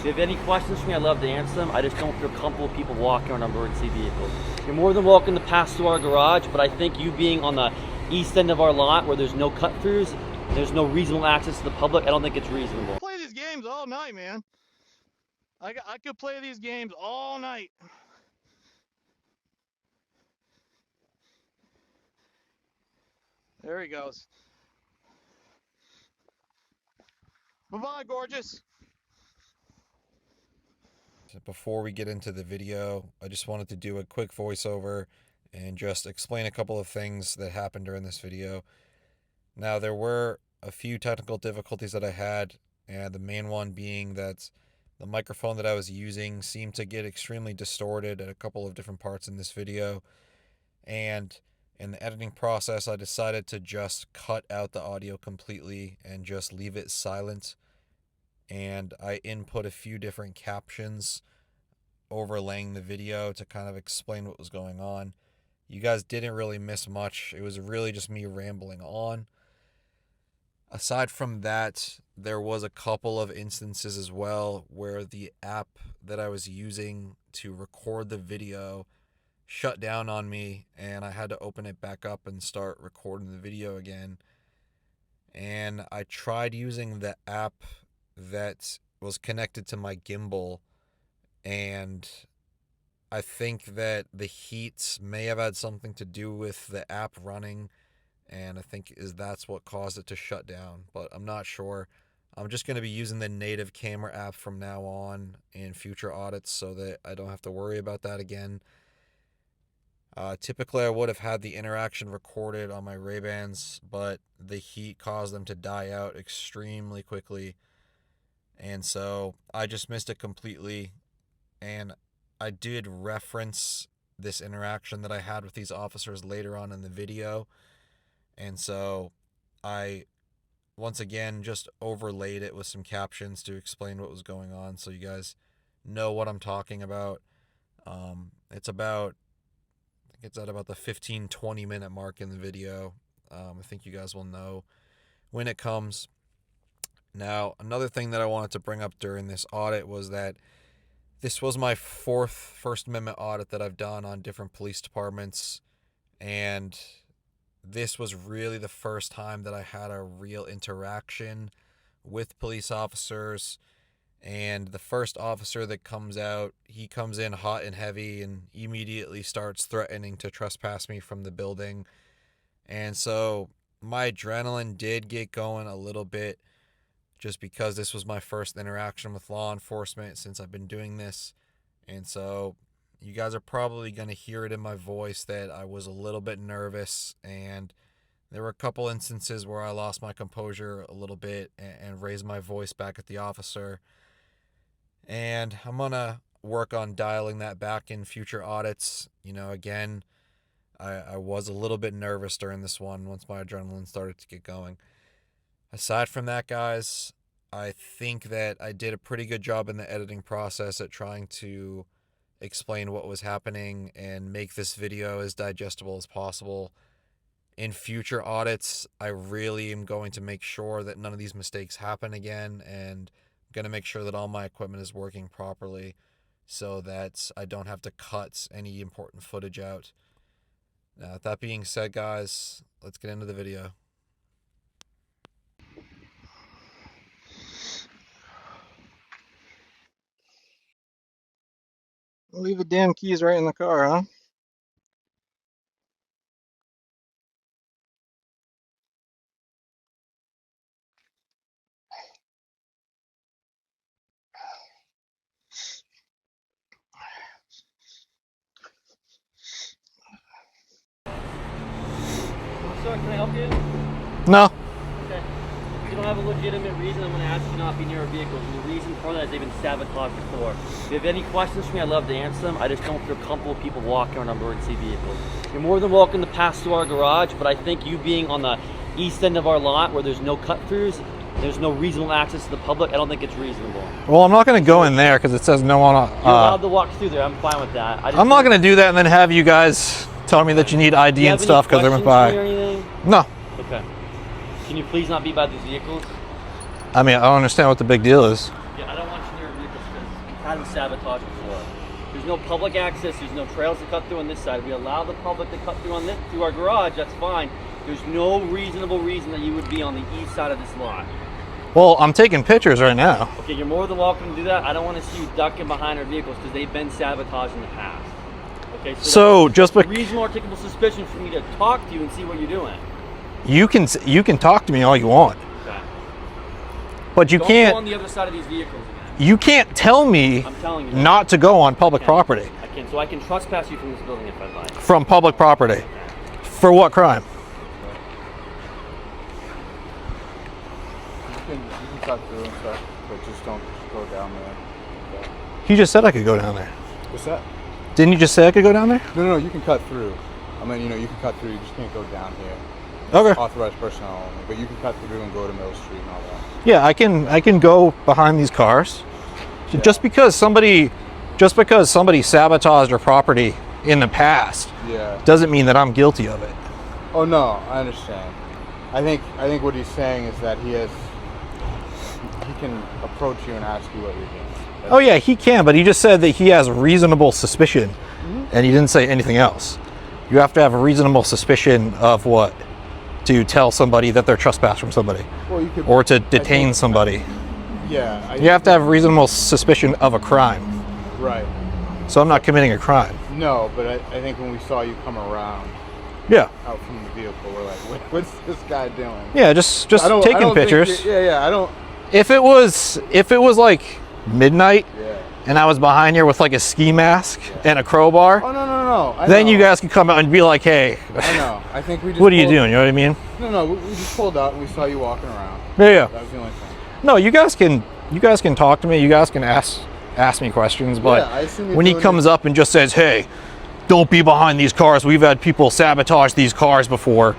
If you have any questions for me, I'd love to answer them. I just don't feel comfortable with people walking on emergency vehicles. You're more than welcome to pass through our garage, but I think you being on the east end of our lot where there's no cut-throughs, there's no reasonable access to the public, I don't think it's reasonable. Play these games all night, man. I could play these games all night. There he goes. Bye-bye, gorgeous. Before we get into the video, I just wanted to do a quick voiceover and just explain a couple of things that happened during this video. Now, there were a few technical difficulties that I had, and the main one being that the microphone that I was using seemed to get extremely distorted at a couple of different parts in this video. And in the editing process, I decided to just cut out the audio completely and just leave it silent. And I input a few different captions overlaying the video to kind of explain what was going on. You guys didn't really miss much. It was really just me rambling on. Aside from that, there was a couple of instances as well where the app that I was using to record the video shut down on me, and I had to open it back up and start recording the video again. And I tried using the app that was connected to my gimbal, and I think that the heat may have had something to do with the app running, and I think that's what caused it to shut down, but I'm not sure. I'm just going to be using the native camera app from now on in future audits so that I don't have to worry about that again. Typically, I would have had the interaction recorded on my Ray-Bans, but the heat caused them to die out extremely quickly, and so I just missed it completely. And I did reference this interaction that I had with these officers later on in the video, and so I once again just overlaid it with some captions to explain what was going on so you guys know what I'm talking about. It's at about the 15-20 minute mark in the video. I think you guys will know when it comes. Now, another thing that I wanted to bring up during this audit was that this was my fourth First Amendment audit that I've done on different police departments, and this was really the first time that I had a real interaction with police officers. And the first officer that comes out, he comes in hot and heavy and immediately starts threatening to trespass me from the building. And so my adrenaline did get going a little bit just because this was my first interaction with law enforcement since I've been doing this. And so you guys are probably going to hear it in my voice that I was a little bit nervous, and there were a couple instances where I lost my composure a little bit and raised my voice back at the officer. And I'm going to work on dialing that back in future audits. You know, again, I was a little bit nervous during this one once my adrenaline started to get going. Aside from that, guys, I think that I did a pretty good job in the editing process at trying to explain what was happening and make this video as digestible as possible. In future audits, I really am going to make sure that none of these mistakes happen again, and going to make sure that all my equipment is working properly so that I don't have to cut any important footage out. Now, with that being said, guys, let's get into the video. Leave the damn keys right in the car, huh? Sir, can I help you? No. Okay. If you don't have a legitimate reason, I'm going to ask you not be near vehicles. And the reason for that is they've been sabotaged before. If you have any questions for me, I'd love to answer them. I just don't feel comfortable with people walking on emergency vehicles. You're more than welcome to pass through our garage, but I think you being on the east end of our lot where there's no cut-throughs, there's no reasonable access to the public, I don't think it's reasonable. Well, I'm not going to go in there because it says no on. You're allowed to walk through there. I'm fine with that. I'm not going to do that and then have you guys tell me that you need ID and stuff because I went by. No. Okay. Can you please not be by these vehicles? I mean, I don't understand what the big deal is. Yeah, I don't want you near vehicles. had them sabotaged before. There's no public access, there's no trails to cut through on this side. We allow the public to cut through on this, through our garage, that's fine. There's no reasonable reason that you would be on the east side of this lot. Well, I'm taking pictures right now. Okay, you're more than welcome to do that. I don't want to see you ducking behind our vehicles because they've been sabotaged in the past. Okay, So just reasonable articulable suspicion for me to talk to you and see what you're doing. you can talk to me all you want, Okay. but you Don't can't. go on the other side of these vehicles again. You can't tell me I'm telling you. not to go on public property I can. So I can trespass you from this building if I'd like. from public property. For what crime? You can cut through and stuff, but just don't go down there. Okay. You just said I could go down there. What's that? Didn't you just say I could go down there? No, you can cut through. I mean, you can cut through. You just can't go down here. Okay. Authorized personnel only, but you can cut through and go to Mill Street and all that. Yeah, I can go behind these cars. Yeah. Just because somebody sabotaged our property in the past Yeah. doesn't mean that I'm guilty of it. Oh no, I understand. I think what he's saying is that he can approach you and ask you what you're doing. Oh yeah, he can, but he just said that he has reasonable suspicion, and he didn't say anything else. You have to have a reasonable suspicion of what? To tell somebody that they're trespassed from somebody, Well, you could, or to detain somebody. Yeah. You have to have reasonable suspicion of a crime. Right. So I'm not committing a crime. No, but I think when we saw you come around Yeah. out from the vehicle, we're like, what's this guy doing? Yeah, just I don't taking think pictures. Yeah, I don't. If it was like midnight Yeah. and I was behind here with like a ski mask and a crowbar, Oh no. then you guys could come out and be like, "Hey, I know. I think we just. what are you doing?" You know what I mean? No. We just pulled out and we saw you walking around. Yeah. That was the only thing. No, you guys can talk to me. You guys can ask me questions, but Yeah, I assume you're when he doing comes up and just says, "Hey, don't be behind these cars. We've had people sabotage these cars before."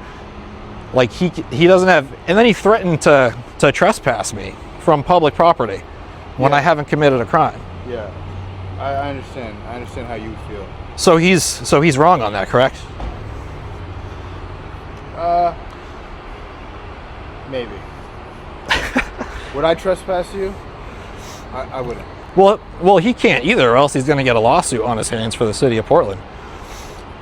Like he doesn't have, and then he threatened to trespass me from public property when Yeah. I haven't committed a crime. Yeah. I understand. I understand how you feel. So he's wrong on that, correct? Maybe. Would I trespass you? I wouldn't. Well, he can't either, or else he's going to get a lawsuit on his hands for the city of Portland.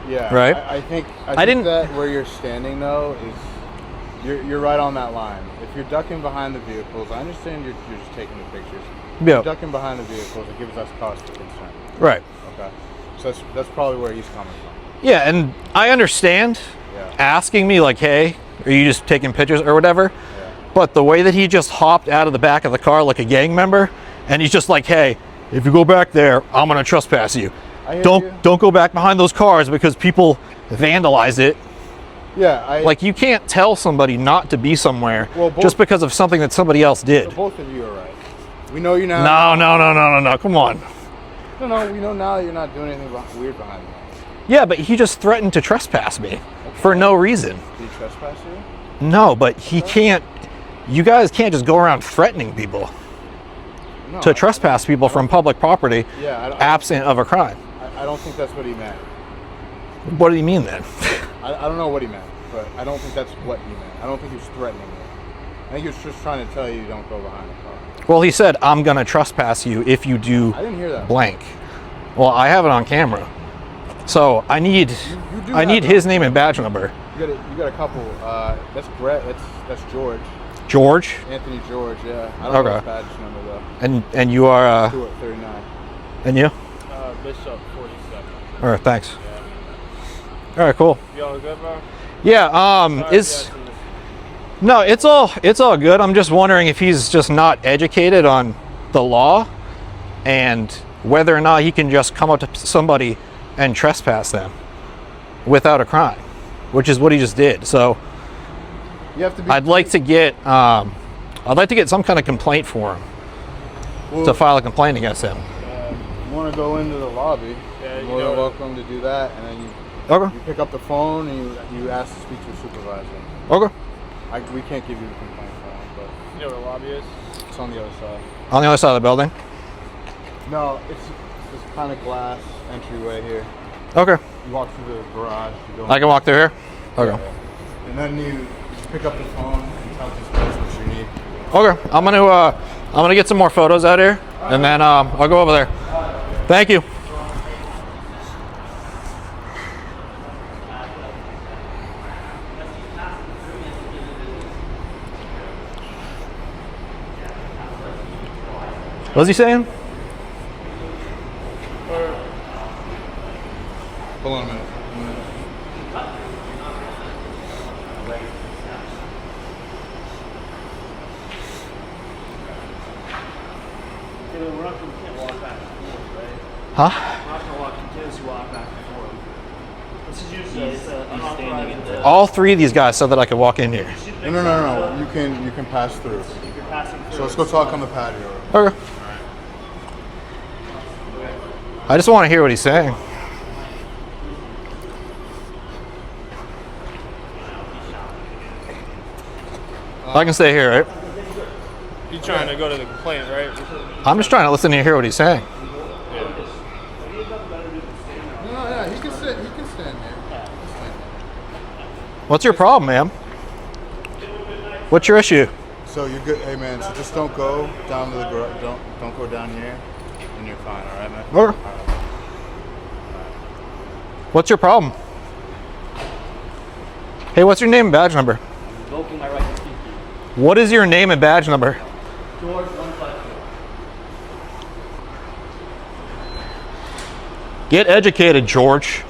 Yeah. Right? I think didn't- that where you're standing though is you're right on that line. If you're ducking behind the vehicles, I understand you're just taking the pictures. If Yeah. you're ducking behind the vehicles, it gives us cause for concern. Right. Okay. So that's probably where he's coming from. Yeah, and I understand Yeah. asking me like, "Hey, are you just taking pictures or whatever?" Yeah. But the way that he just hopped out of the back of the car like a gang member, and he's just like, "Hey, if you go back there, I'm gonna trespass you. I hear Don't you. don't go back behind those cars because people vandalize it." Yeah. Like, you can't tell somebody not to be somewhere Well, both- just because of something that somebody else did. Both of you are right. We know you now. No. Come on. No. We know now that you're not doing anything weird behind me. Yeah, but he just threatened to trespass me for no reason. Did he trespass you? No, but he can't. You guys can't just go around threatening people No. to trespass people from public property Yeah. absent of a crime. I don't think that's what he meant. What do you mean then? I don't know what he meant, but I don't think that's what he meant. I don't think he was threatening you. I think he was just trying to tell you don't go behind the car. Well, he said, "I'm gonna trespass you if you do I didn't hear that. blank." Well, I have it on camera, so I need You do I have need it. his name and badge number. You got a couple. That's Brett. That's George. George, Anthony George. Yeah. I don't know Okay. his badge number though. and you are Stewart 39. and you. Bishop 47. All right, thanks. All right, cool. You all good, bro? Yeah. No, it's all good. I'm just wondering if he's just not educated on the law and whether or not he can just come up to somebody and trespass them without a crime, which is what he just did. So You have to be. I'd like to get some kind of complaint for him, Well, to file a complaint against him. You want to go into the lobby? Yeah, You're you more than know- welcome to do that, and then Okay. you pick up the phone and you ask to speak to a supervisor. Okay. We can't give you the complaint form, but You know where the lobby is? it's on the other side. On the other side of the building. No, it's this kind of glass entryway here. Okay. You walk through the garage. You go I can walk through here. Okay. And then you pick up the phone and tell this person what you need. Okay. I'm gonna get some more photos out here. and then I'll go over there. Thank you. What's he saying? Hold on a minute. Huh? We're not gonna continuously walk back and forth. This is usually standing in the. All three of these guys said that I could walk in here. No. You can pass through. You're passing through. So let's go talk on the patio. Okay. I just want to hear what he's saying. I can stay here, right? You trying to go to the complaint, right? I'm just trying to listen to hear what he's saying. No, he can sit. He can stand there. What's your problem, ma'am? What's your issue? So you're good, hey man. So just don't go down to the garage. Don't go down here, and you're fine. All right, man. Okay. What's your problem? Hey, what's your name and badge number? Invoking my right to speak to you. What is your name and badge number? George 154. Get educated, George.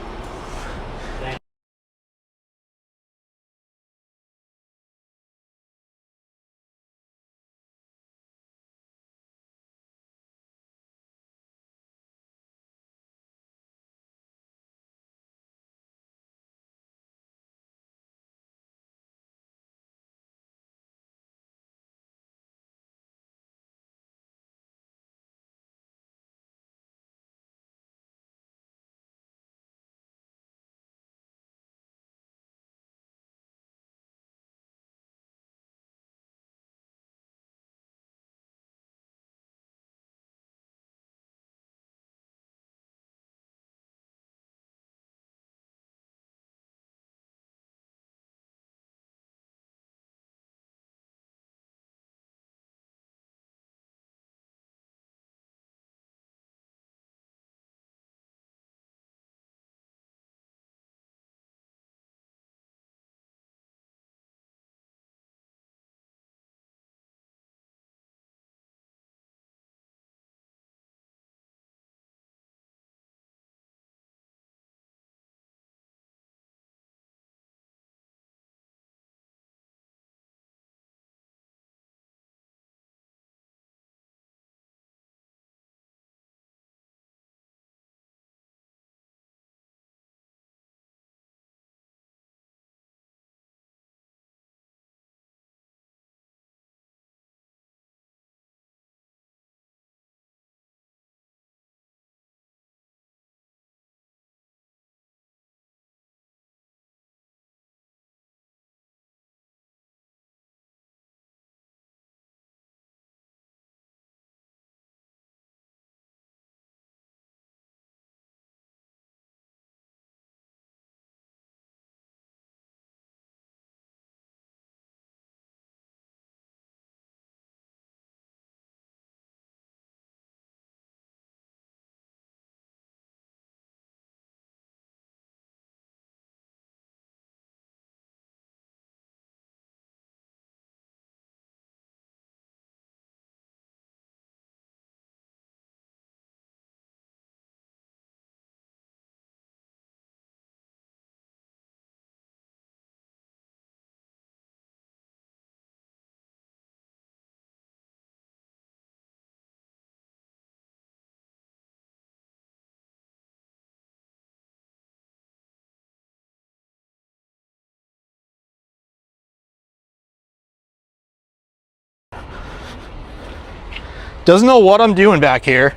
Doesn't know what I'm doing back here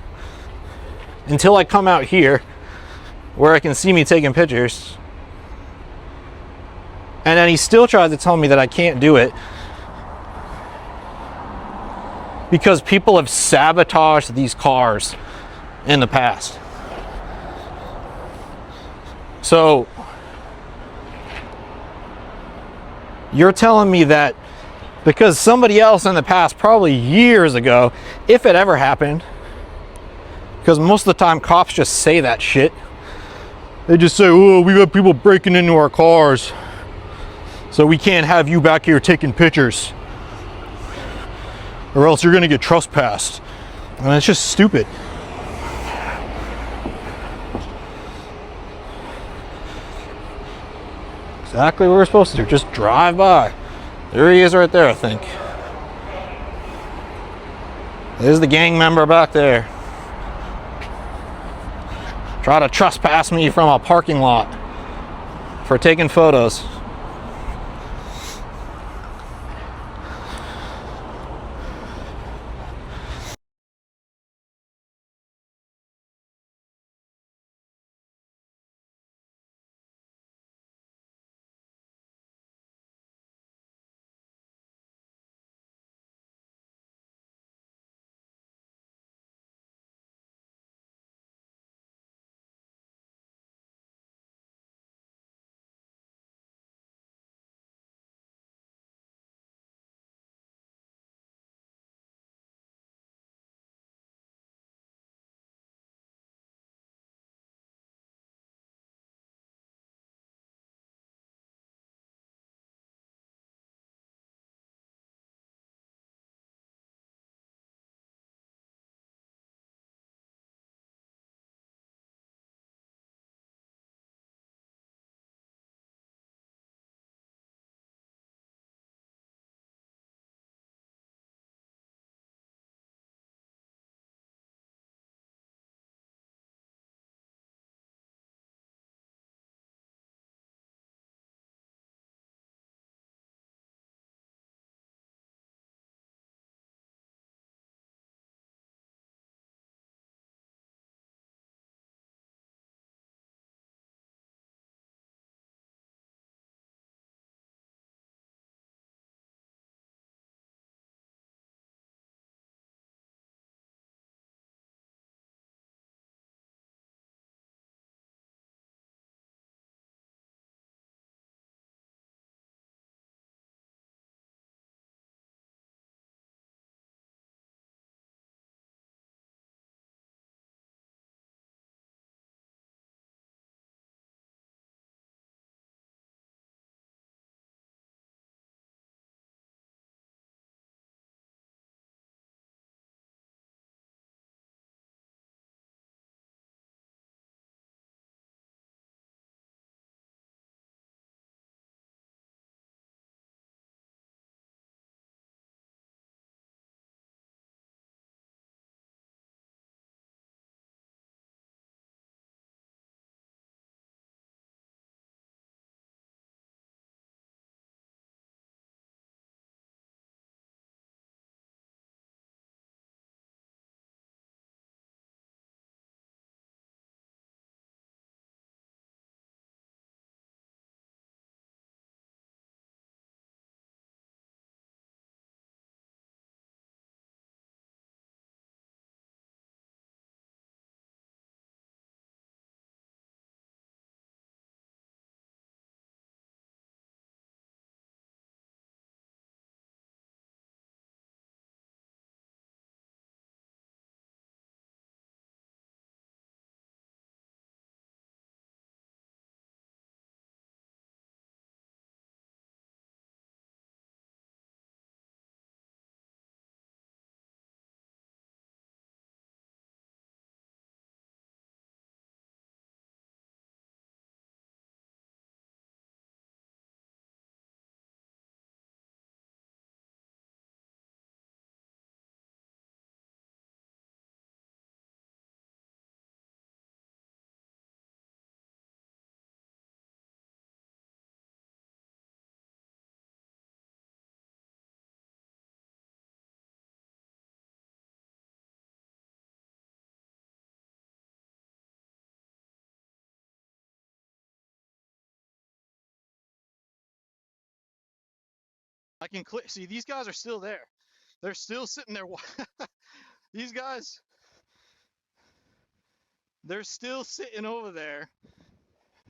until I come out here where I can see me taking pictures. And then he still tries to tell me that I can't do it because people have sabotaged these cars in the past. So you're telling me that because somebody else in the past, probably years ago, if it ever happened, Because most of the time cops just say that shit. They just say, oh, we got people breaking into our cars, so we can't have you back here taking pictures, or else you're gonna get trespassed. And it's just stupid. Exactly what we're supposed to do, just drive by. There he is right there, I think. There's the gang member back there. Try to trespass me from a parking lot for taking photos. I can click. See, these guys are still there. They're still sitting there. These guys, they're still sitting over there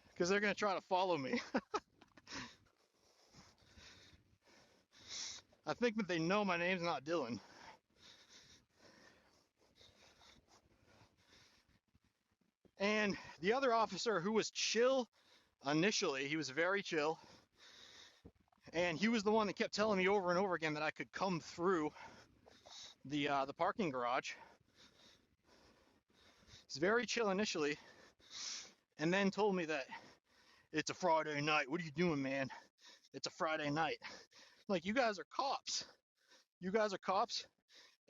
because they're going to try to follow me. I think that they know my name's not Dylan. And the other officer, who was chill initially, he was very chill, and he was the one that kept telling me over and over again that I could come through the parking garage. He's very chill initially, and then told me that it's a Friday night. What are you doing, man? It's a Friday night. Like, you guys are cops. You guys are cops,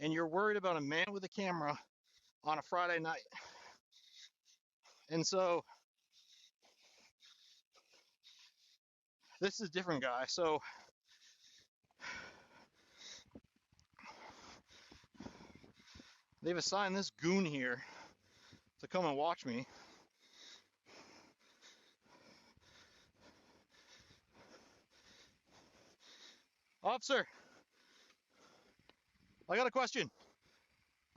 and you're worried about a man with a camera on a Friday night. And so this is a different guy. So they've assigned this goon here to come and watch me. Officer, I got a question.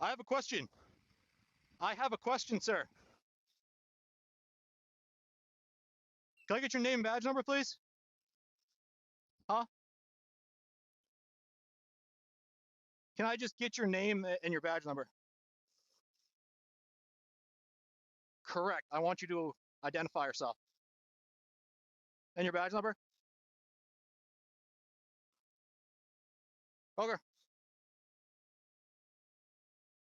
I have a question. I have a question, sir. Can I get your name and badge number, please? Huh? Can I just get your name and your badge number? Correct. I want you to identify yourself. And your badge number? Okay.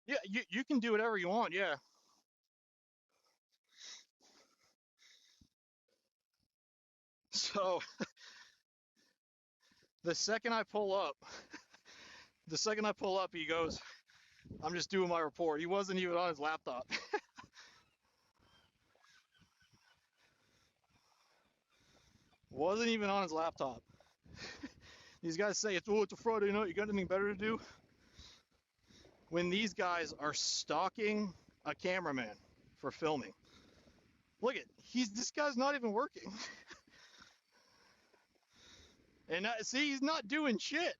Yeah, you can do whatever you want, yeah. So the second I pull up, he goes, I'm just doing my report. He wasn't even on his laptop. Wasn't even on his laptop. These guys say, it's a Friday night. You got anything better to do? When these guys are stalking a cameraman for filming. Look at, this guy's not even working. And see, he's not doing shit.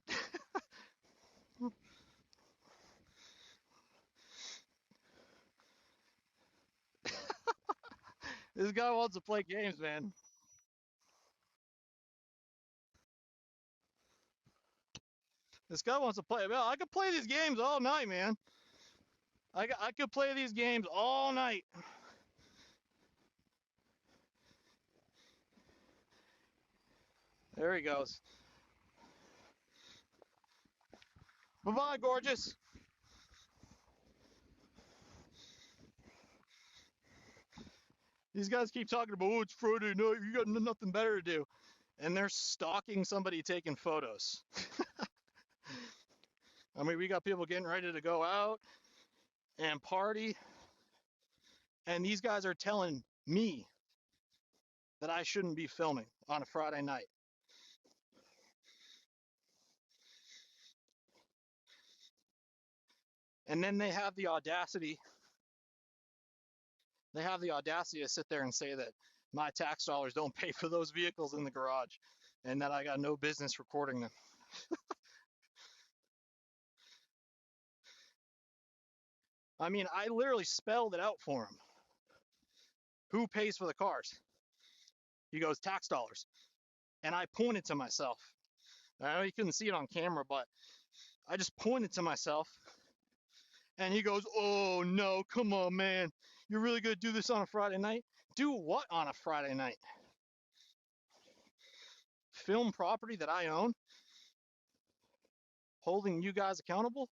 This guy wants to play games, man. This guy wants to play. Well, I could play these games all night, man. I could play these games all night. There he goes. Bye-bye, gorgeous. These guys keep talking about, oh, it's Friday night. You got nothing better to do. And they're stalking somebody taking photos. I mean, we got people getting ready to go out and party. And these guys are telling me that I shouldn't be filming on a Friday night. And then they have the audacity to sit there and say that my tax dollars don't pay for those vehicles in the garage and that I got no business recording them. I mean, I literally spelled it out for him. Who pays for the cars? He goes, tax dollars. And I pointed to myself. I know you couldn't see it on camera, but I just pointed to myself. And he goes, oh no, come on, man. You're really gonna do this on a Friday night? Do what on a Friday night? Film property that I own? Holding you guys accountable?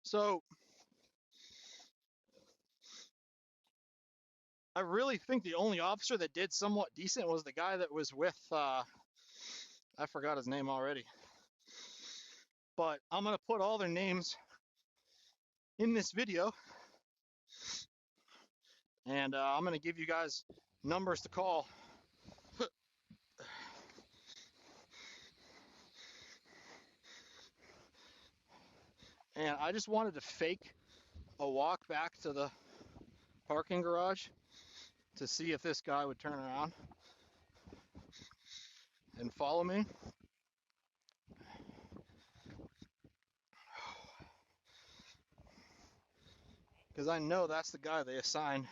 So I really think the only officer that did somewhat decent was the guy that was with, I forgot his name already. But I'm going to put all their names in this video. And I'm going to give you guys numbers to call. And I just wanted to fake a walk back to the parking garage to see if this guy would turn around and follow me. Because I know that's the guy they assigned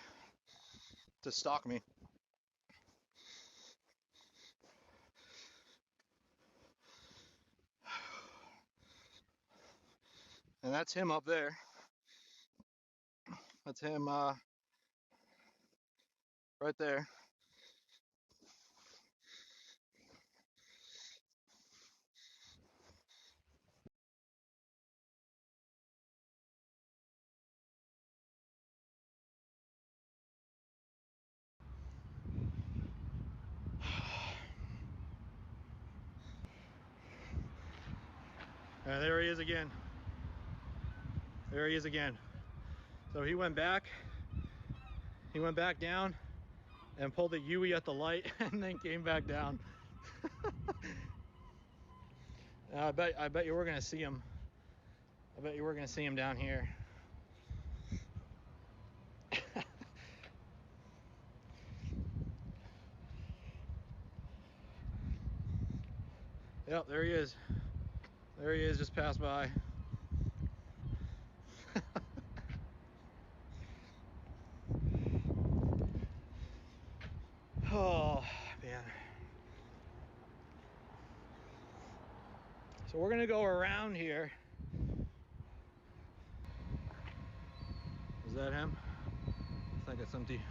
to stalk me. And that's him up there. That's him right there. There he is again. There he is again. So he went back down and pulled the Yui at the light and then came back down. I bet you we're gonna see him. I bet you we're gonna see him down here. Yep, there he is. There he is, just passed by. Oh, man. So we're gonna go around here. Is that him? I think it's empty.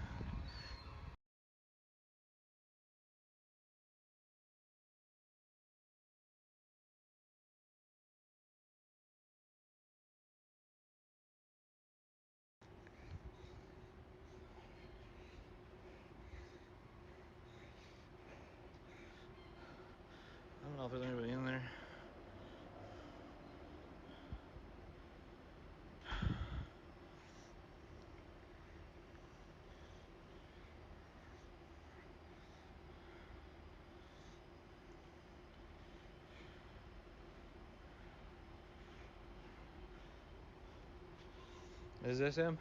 I don't know if there's anybody in there. Is this him?